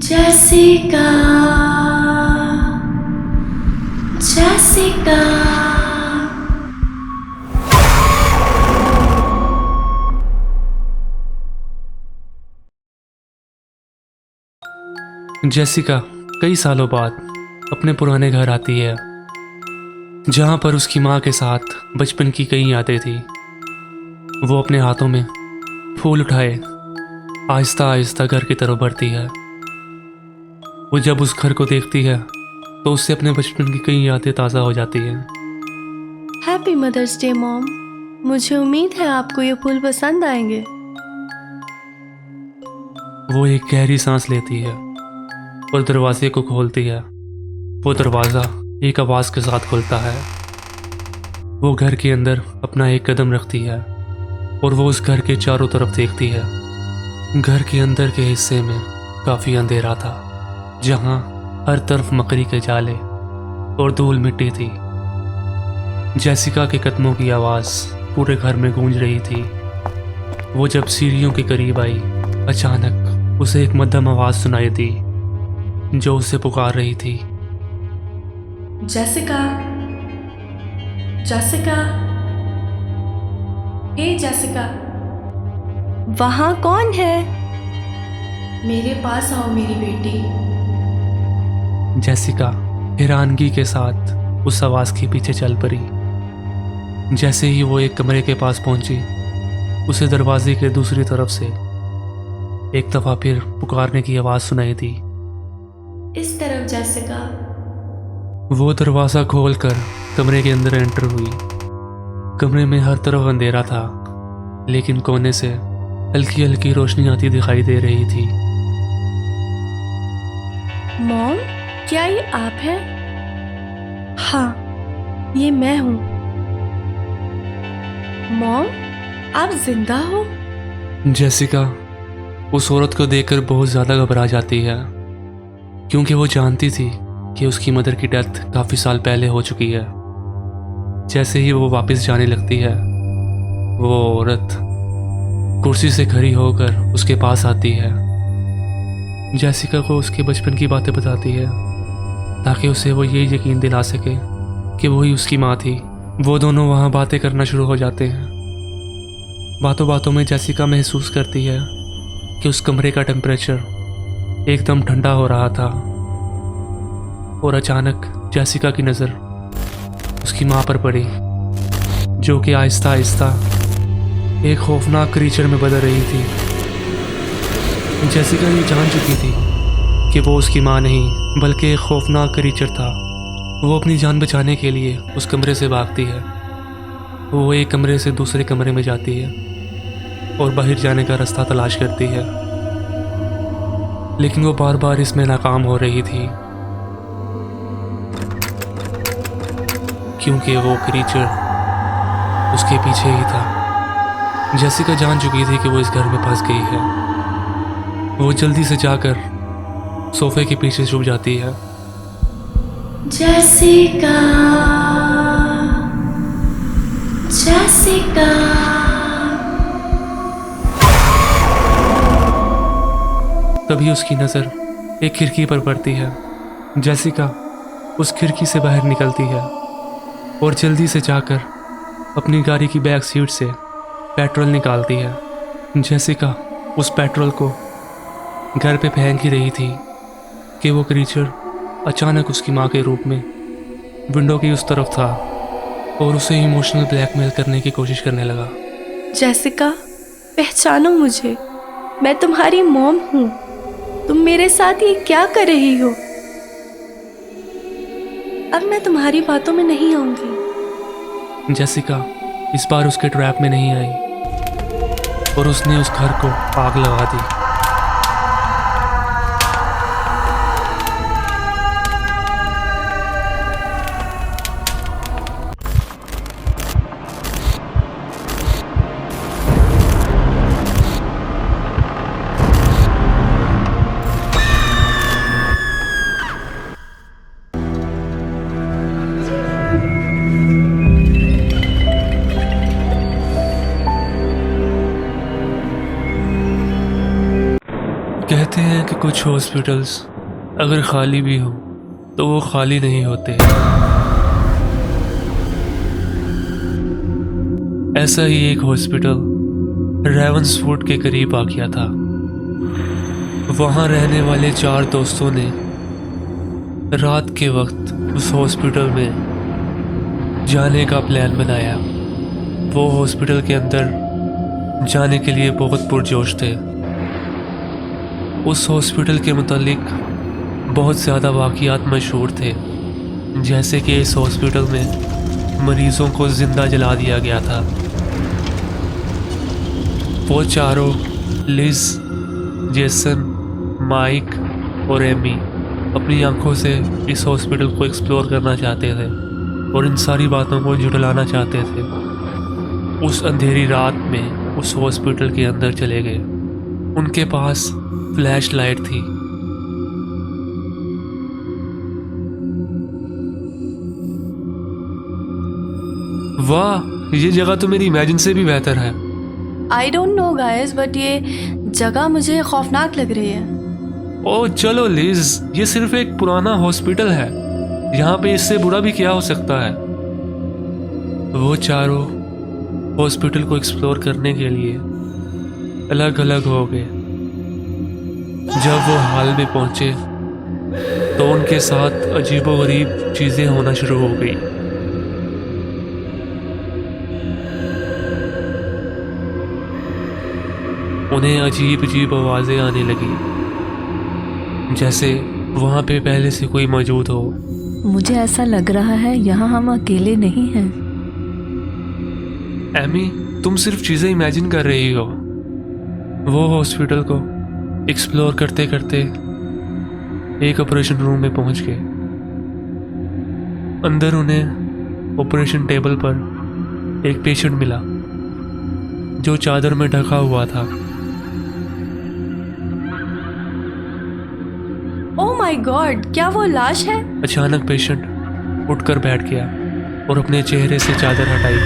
Jessica, Jessica. Jessica कई सालों बाद अपने पुराने घर आती है, जहाँ पर उसकी माँ के साथ बचपन की कई यादें थी। वो अपने हाथों में फूल उठाए आहिस्ता आहिस्ता घर की तरफ बढ़ती है। वो जब उस घर को देखती है तो उससे अपने बचपन की कई यादें ताज़ा हो जाती हैं। Happy mother's day mom. मुझे उम्मीद है आपको ये फूल पसंद आएंगे। वो एक गहरी सांस लेती है और दरवाजे को खोलती है। वो दरवाज़ा एक आवाज़ के साथ खुलता है। वो घर के अंदर अपना एक कदम रखती है और वो उस घर के चारों तरफ देखती है। घर के अंदर के हिस्से में काफ़ी अंधेरा था, जहाँ हर तरफ मकड़ी के जाले और धूल मिट्टी थी। जेसिका के कदमों की आवाज़ पूरे घर में गूंज रही थी। वो जब सीढ़ियों के करीब आई, अचानक उसे एक मध्यम आवाज़ सुनाई दी जो उसे पुकार रही थी। जेसिका, जेसिका, हे जेसिका। वहाँ कौन है? मेरे पास आओ मेरी बेटी। जेसिका हैरानगी के साथ उस आवाज़ के पीछे चल पड़ी। जैसे ही वो एक कमरे के पास पहुंची, उसे दरवाजे के दूसरी तरफ से एक दफ़ा फिर पुकारने की आवाज़ सुनाई दी। इस तरफ जेसिका। वो दरवाज़ा खोलकर कमरे के अंदर एंटर हुई। कमरे में हर तरफ अंधेरा था, लेकिन कोने से हल्की हल्की रोशनी आती दिखाई दे रही थी। मॉम, क्या ये आप हैं? हाँ, ये मैं हूँ। मॉम, आप जिंदा हो? जेसिका उस औरत को देखकर बहुत ज़्यादा घबरा जाती है, क्योंकि वो जानती थी कि उसकी मदर की डेथ काफ़ी साल पहले हो चुकी है। जैसे ही वो वापस जाने लगती है, वो औरत कुर्सी से खड़ी होकर उसके पास आती है। जेसिका को उसके बचपन की बातें बताती है, ताकि उसे वो ये यकीन दिला सके कि वही उसकी माँ थी। वो दोनों वहाँ बातें करना शुरू हो जाते हैं। बातों बातों में जेसिका महसूस करती है कि उस कमरे का टेम्परेचर एकदम ठंडा हो रहा था, और अचानक जेसिका की नज़र उसकी माँ पर पड़ी, जो कि आहिस्ता आहिस्ता एक खौफनाक क्रीचर में बदल रही थी। जेसिका ये जान चुकी थी कि वो उसकी माँ नहीं बल्कि एक खौफनाक क्रीचर था। वो अपनी जान बचाने के लिए उस कमरे से भागती है। वो एक कमरे से दूसरे कमरे में जाती है और बाहर जाने का रास्ता तलाश करती है, लेकिन वो बार बार इसमें नाकाम हो रही थी, क्योंकि वो क्रीचर उसके पीछे ही था। जेसिका जान चुकी थी कि वो इस घर में फंस गई है। वो जल्दी से जाकर सोफे के पीछे छुप जाती है। Jessica, Jessica. तभी उसकी नज़र एक खिड़की पर पड़ती है। जेसिका उस खिड़की से बाहर निकलती है और जल्दी से जाकर अपनी गाड़ी की बैक सीट से पेट्रोल निकालती है। जेसिका उस पेट्रोल को घर पे फेंक ही रही थी कि वो क्रीचर अचानक उसकी माँ के रूप में विंडो की उस तरफ था और उसे इमोशनल ब्लैकमेल करने की कोशिश करने लगा। जेसिका, पहचानो मुझे, मैं तुम्हारी मॉम हूँ। तुम मेरे साथ ये क्या कर रही हो? अब मैं तुम्हारी बातों में नहीं आऊंगी। जेसिका इस बार उसके ट्रैप में नहीं आई और उसने उस घर को आग लगा दी। कुछ हॉस्पिटल्स अगर खाली भी हो तो वो खाली नहीं होते। ऐसा ही एक हॉस्पिटल रेवंसवुड के करीब आ गया था। वहां रहने वाले 4 दोस्तों ने रात के वक्त उस हॉस्पिटल में जाने का प्लान बनाया। वो हॉस्पिटल के अंदर जाने के लिए बहुत पुरजोश थे। उस हॉस्पिटल के मुतालिक बहुत ज़्यादा वाक़ियात मशहूर थे, जैसे कि इस हॉस्पिटल में मरीज़ों को ज़िंदा जला दिया गया था। वो चारों लिज, जेसन, माइक और एमी अपनी आंखों से इस हॉस्पिटल को एक्सप्लोर करना चाहते थे और इन सारी बातों को झुठलाना चाहते थे। उस अंधेरी रात में उस हॉस्पिटल के अंदर चले गए। उनके पास फ्लैश लाइट थी। वाह, ये जगह तो मेरी इमेजिन से भी बेहतर है। I don't know guys, but ये जगह मुझे खौफनाक लग रही है। ओ चलो लिज, ये सिर्फ एक पुराना हॉस्पिटल है, यहाँ पे इससे बुरा भी क्या हो सकता है। वो चारों हॉस्पिटल को एक्सप्लोर करने के लिए अलग अलग हो गए। जब वो हॉल में पहुंचे तो उनके साथ अजीबोगरीब चीजें होना शुरू हो गई। उन्हें अजीब अजीब आवाजें आने लगी, जैसे वहां पे पहले से कोई मौजूद हो। मुझे ऐसा लग रहा है यहाँ हम अकेले नहीं हैं। एमी, तुम सिर्फ चीजें इमेजिन कर रही हो। वो हॉस्पिटल को एक्सप्लोर करते करते एक ऑपरेशन रूम में पहुंच गए। अंदर उन्हें ऑपरेशन टेबल पर एक पेशेंट मिला जो चादर में ढका हुआ था। ओह माय गॉड, क्या वो लाश है? अचानक पेशेंट उठकर बैठ गया और अपने चेहरे से चादर हटाई।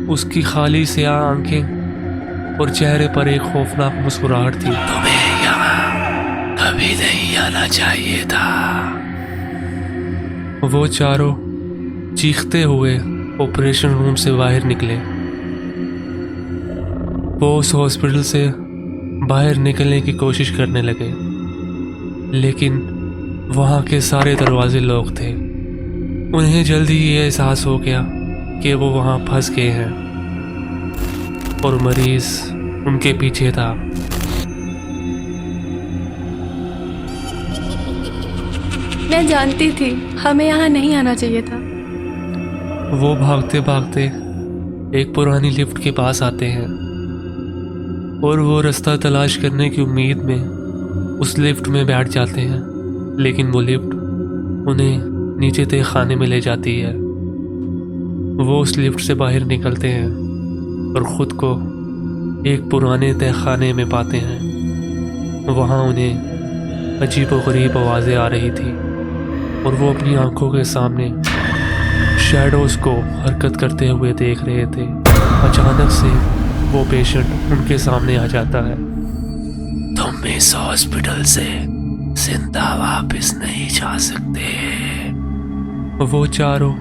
उसकी खाली स्याह आंखें और चेहरे पर एक खौफनाक मुस्कुराहट थी। तुम्हें यहाँ कभी नहीं आना चाहिए था। वो चारों चीखते हुए ऑपरेशन रूम से बाहर निकले। वो उस हॉस्पिटल से बाहर निकलने की कोशिश करने लगे, लेकिन वहाँ के सारे दरवाजे लॉक थे। उन्हें जल्दी ये एहसास हो गया कि वो वहाँ फंस गए हैं और मरीज उनके पीछे था। मैं जानती थी हमें यहाँ नहीं आना चाहिए था। वो भागते भागते एक पुरानी लिफ्ट के पास आते हैं और वो रास्ता तलाश करने की उम्मीद में उस लिफ्ट में बैठ जाते हैं, लेकिन वो लिफ्ट उन्हें नीचे तय खाने में ले जाती है। वो उस लिफ्ट से बाहर निकलते हैं और ख़ुद को एक पुराने तय खाने में पाते हैं। वहाँ उन्हें अजीबोगरीब आवाज़ें आ रही थी और वो अपनी आंखों के सामने शैडोज़ को हरकत करते हुए देख रहे थे। अचानक से वो पेशेंट उनके सामने आ जाता है। तुम इस हॉस्पिटल से जिंदा वापस नहीं जा सकते। वो चारों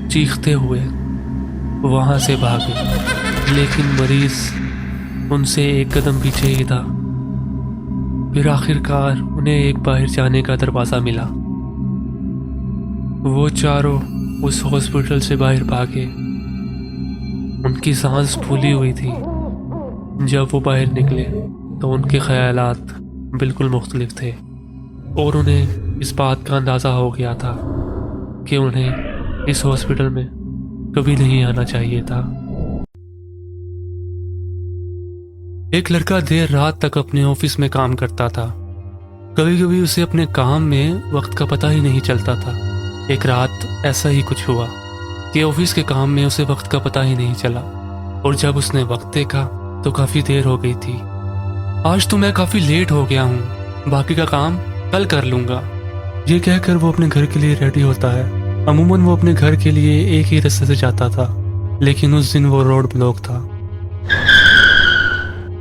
चीखते हुए वहां से भागे, लेकिन मरीज उनसे एक कदम पीछे ही था। फिर आखिरकार उन्हें एक बाहर जाने का दरवाज़ा मिला। वो चारों उस हॉस्पिटल से बाहर भागे। उनकी सांस फूली हुई थी। जब वो बाहर निकले तो उनके ख्यालात बिल्कुल मुख्तलिफ थे और उन्हें इस बात का अंदाज़ा हो गया था कि उन्हें इस हॉस्पिटल में कभी नहीं आना चाहिए था। एक लड़का देर रात तक अपने ऑफिस में काम करता था। कभी कभी उसे अपने काम में वक्त का पता ही नहीं चलता था। एक रात ऐसा ही कुछ हुआ कि ऑफिस के काम में उसे वक्त का पता ही नहीं चला और जब उसने वक्त देखा तो काफ़ी देर हो गई थी। आज तो मैं काफ़ी लेट हो गया हूँ, बाकी का काम कल कर लूँगा। ये कहकर वो अपने घर के लिए रेडी होता है। अमूमन वो अपने घर के लिए एक ही रास्ते से जाता था, लेकिन उस दिन वो रोड ब्लॉक था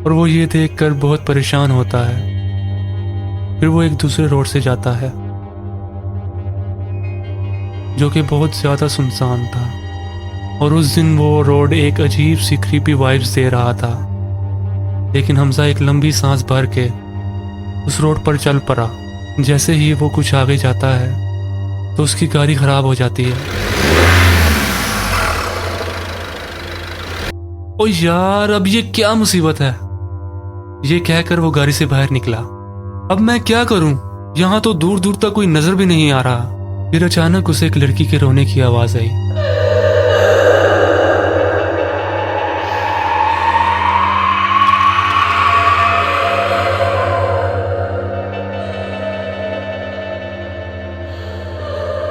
और वो ये देखकर बहुत परेशान होता है फिर वो एक दूसरे रोड से जाता है जो कि बहुत ज़्यादा सुनसान था। और उस दिन वो रोड एक अजीब सी क्रीपी वाइब्स दे रहा था। लेकिन हमजा एक लंबी सांस भर के उस रोड पर चल पड़ा। जैसे ही वो कुछ आगे जाता है तो उसकी गाड़ी खराब हो जाती है। ओ यार, अब ये क्या मुसीबत है, ये कहकर वो गाड़ी से बाहर निकला। अब मैं क्या करूं, यहां तो दूर दूर तक कोई नजर भी नहीं आ रहा। फिर अचानक उसे एक लड़की के रोने की आवाज आई।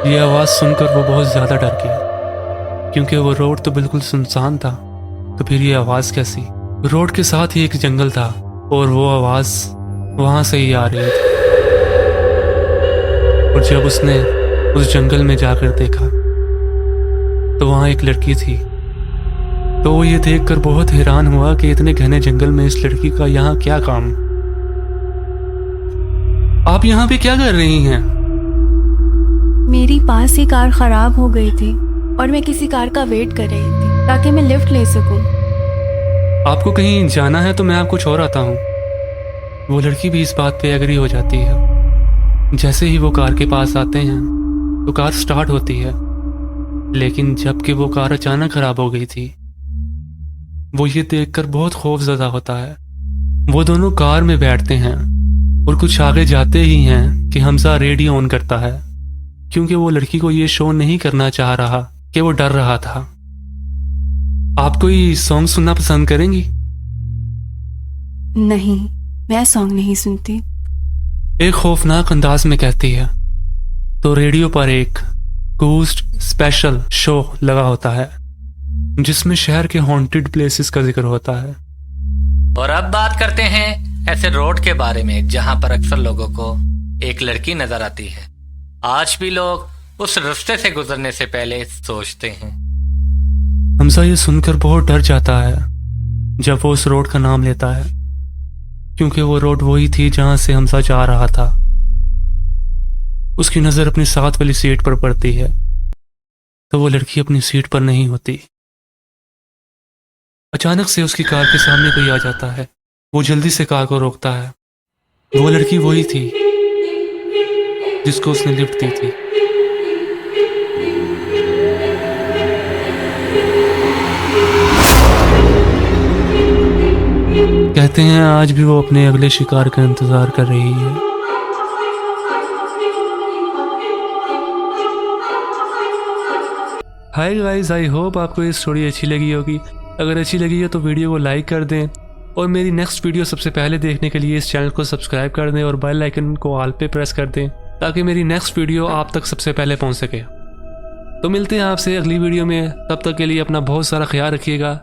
ये आवाज सुनकर वो बहुत ज्यादा डर गया, क्योंकि वो रोड तो बिल्कुल सुनसान था। तो फिर ये आवाज कैसी? रोड के साथ ही एक जंगल था और वो आवाज वहां से ही आ रही थी। और जब उसने उस जंगल में जाकर देखा तो वहां एक लड़की थी। तो वो ये देखकर बहुत हैरान हुआ कि इतने घने जंगल में इस लड़की का यहाँ क्या काम। आप यहाँ पे क्या कर रही हैं? मेरी पास ही कार खराब हो गई थी और मैं किसी कार का वेट कर रही थी ताकि मैं लिफ्ट ले सकूं। आपको कहीं जाना है तो मैं आपको छोड़ आता हूँ। वो लड़की भी इस बात पे एग्री हो जाती है। जैसे ही वो कार के पास आते हैं तो कार स्टार्ट होती है, लेकिन जबकि वो कार अचानक खराब हो गई थी। वो ये देखकर बहुत खौफजदा होता है। वो दोनों कार में बैठते हैं और कुछ आगे जाते ही हैं कि हमजा रेडियो ऑन करता है, क्योंकि वो लड़की को ये शो नहीं करना चाह रहा कि वो डर रहा था। आप कोई सॉन्ग सुनना पसंद करेंगी? नहीं, मैं सॉन्ग नहीं सुनती। एक खौफनाक अंदाज में कहती है। तो रेडियो पर एक घोस्ट स्पेशल शो लगा होता है जिसमें शहर के हॉन्टेड प्लेसेस का जिक्र होता है। और अब बात करते हैं ऐसे रोड के बारे में जहां पर अक्सर लोगों को एक लड़की नजर आती है। आज भी लोग उस रास्ते से गुजरने से पहले सोचते हैं। हमजा ये सुनकर बहुत डर जाता है जब वो उस रोड का नाम लेता है, क्योंकि वो रोड वही थी जहां से हमजा जा रहा था। उसकी नजर अपनी साथ वाली सीट पर पड़ती है तो वो लड़की अपनी सीट पर नहीं होती। अचानक से उसकी कार के सामने कोई आ जाता है। वो जल्दी से कार को रोकता है। वो लड़की वही थी जिसको उसने लिफ्ट दी थी। कहते हैं आज भी वो अपने अगले शिकार का इंतजार कर रही है। हाय गाइस, आई होप आपको ये स्टोरी अच्छी लगी होगी। अगर अच्छी लगी है तो वीडियो को लाइक कर दें और मेरी नेक्स्ट वीडियो सबसे पहले देखने के लिए इस चैनल को सब्सक्राइब कर दें और बेल आइकन को ऑल पे प्रेस कर दें ताकि मेरी नेक्स्ट वीडियो आप तक सबसे पहले पहुंच सके। तो मिलते हैं आपसे अगली वीडियो में। तब तक के लिए अपना बहुत सारा ख्याल रखिएगा।